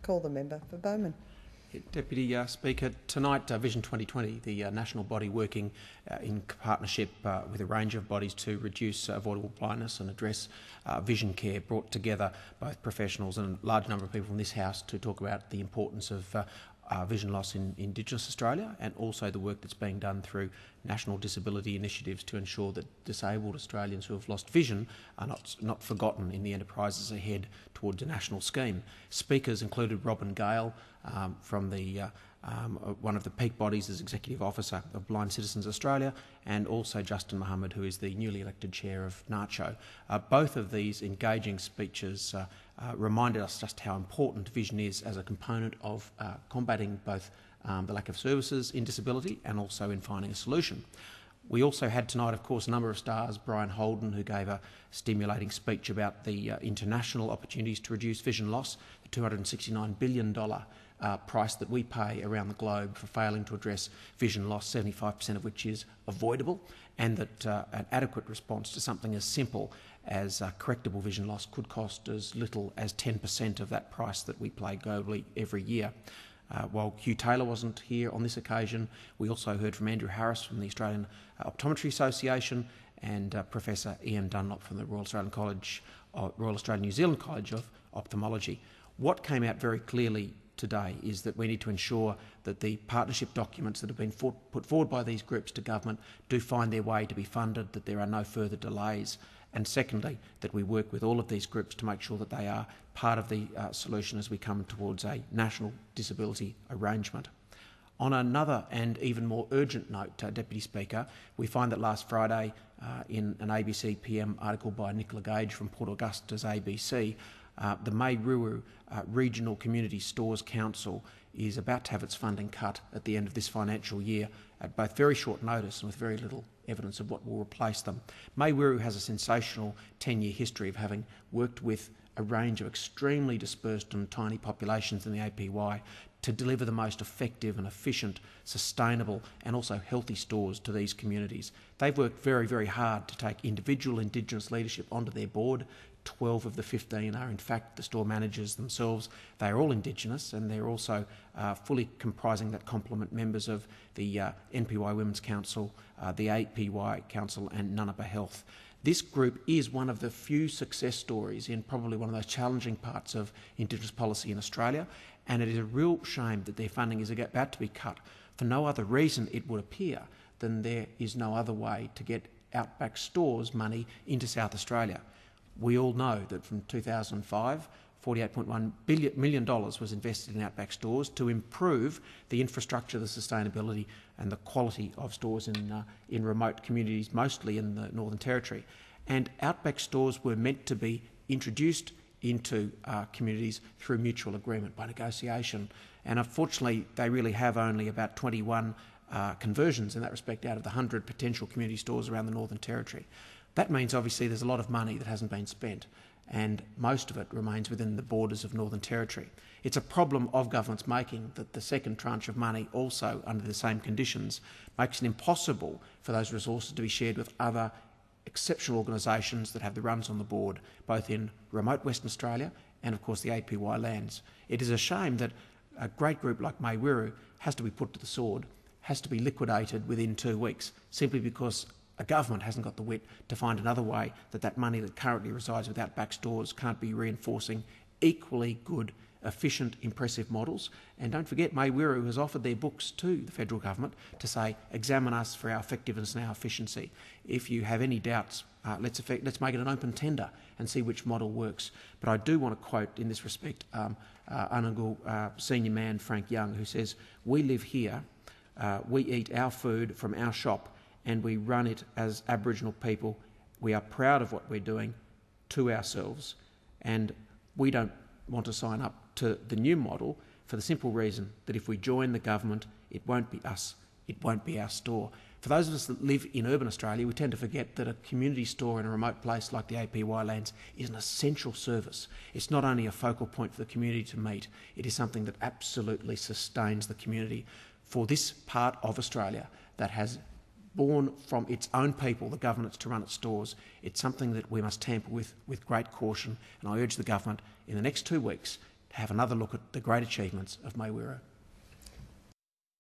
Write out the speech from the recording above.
Call the member for Bowman. Deputy Speaker, tonight Vision 2020, the national body working in partnership with a range of bodies to reduce avoidable blindness and address vision care, brought together both professionals and a large number of people from this House to talk about the importance of vision loss in Indigenous Australia, and also the work that's being done through national disability initiatives to ensure that disabled Australians who have lost vision are not forgotten in the enterprises ahead towards a national scheme. Speakers included Robin Gale from the one of the peak bodies as Executive Officer of Blind Citizens Australia, and also Justin Mohammed, who is the newly elected chair of NACCHO. Both of these engaging speeches reminded us just how important vision is as a component of combating both the lack of services in disability and also in finding a solution. We also had tonight, of course, a number of stars. Brian Holden, who gave a stimulating speech about the international opportunities to reduce vision loss, the $269 billion price that we pay around the globe for failing to address vision loss, 75% of which is avoidable, and that an adequate response to something as simple as correctable vision loss could cost as little as 10% of that price that we pay globally every year. While Hugh Taylor wasn't here on this occasion, we also heard from Andrew Harris from the Australian Optometry Association and Professor Ian Dunlop from the Royal Australian New Zealand College of Ophthalmology. What came out very clearly today is that we need to ensure that the partnership documents that have been put forward by these groups to government do find their way to be funded, that there are no further delays, and secondly, that we work with all of these groups to make sure that they are part of the solution as we come towards a national disability arrangement. On another and even more urgent note, Deputy Speaker, we find that last Friday in an ABC PM article by Nicola Gage from Port Augusta's ABC, the Mai Wiru Regional Community Stores Council is about to have its funding cut at the end of this financial year at both very short notice and with very little evidence of what will replace them. Mai Wiru has a sensational 10-year history of having worked with a range of extremely dispersed and tiny populations in the APY to deliver the most effective and efficient, sustainable and also healthy stores to these communities. They've worked very, very hard to take individual Indigenous leadership onto their board. 12 of the 15 are in fact the store managers themselves. They are all Indigenous, and they're also fully comprising that complement members of the NPY Women's Council, the APY Council and Nunapa Health. This group is one of the few success stories in probably one of those challenging parts of Indigenous policy in Australia, and it is a real shame that their funding is about to be cut for no other reason, it would appear, than there is no other way to get Outback Stores money into South Australia. We all know that from 2005, $48.1 million was invested in Outback Stores to improve the infrastructure, the sustainability and the quality of stores in remote communities, mostly in the Northern Territory. And Outback Stores were meant to be introduced into communities through mutual agreement by negotiation. And unfortunately, they really have only about 21 conversions in that respect out of the 100 potential community stores around the Northern Territory. That means obviously there's a lot of money that hasn't been spent, and most of it remains within the borders of Northern Territory. It's a problem of government's making that the second tranche of money, also under the same conditions, makes it impossible for those resources to be shared with other exceptional organisations that have the runs on the board, both in remote Western Australia and of course the APY lands. It is a shame that a great group like Mai Wiru has to be put to the sword, has to be liquidated within 2 weeks, simply because a government hasn't got the wit to find another way that money that currently resides with Outback Stores can't be reinforcing equally good, efficient, impressive models. And don't forget, Mai Wiru has offered their books to the federal government to say, examine us for our effectiveness and our efficiency. If you have any doubts, let's make it an open tender and see which model works. But I do want to quote in this respect Anangu senior man Frank Young, who says, "We live here, we eat our food from our shop, and we run it as Aboriginal people. We are proud of what we're doing to ourselves, and we don't want to sign up to the new model for the simple reason that if we join the government, it won't be us, it won't be our store." For those of us that live in urban Australia, we tend to forget that a community store in a remote place like the APY lands is an essential service. It's not only a focal point for the community to meet, it is something that absolutely sustains the community. For this part of Australia that has born from its own people the governance to run its stores, it's something that we must tamper with great caution, and I urge the government in the next 2 weeks have another look at the great achievements of Mai Wiru.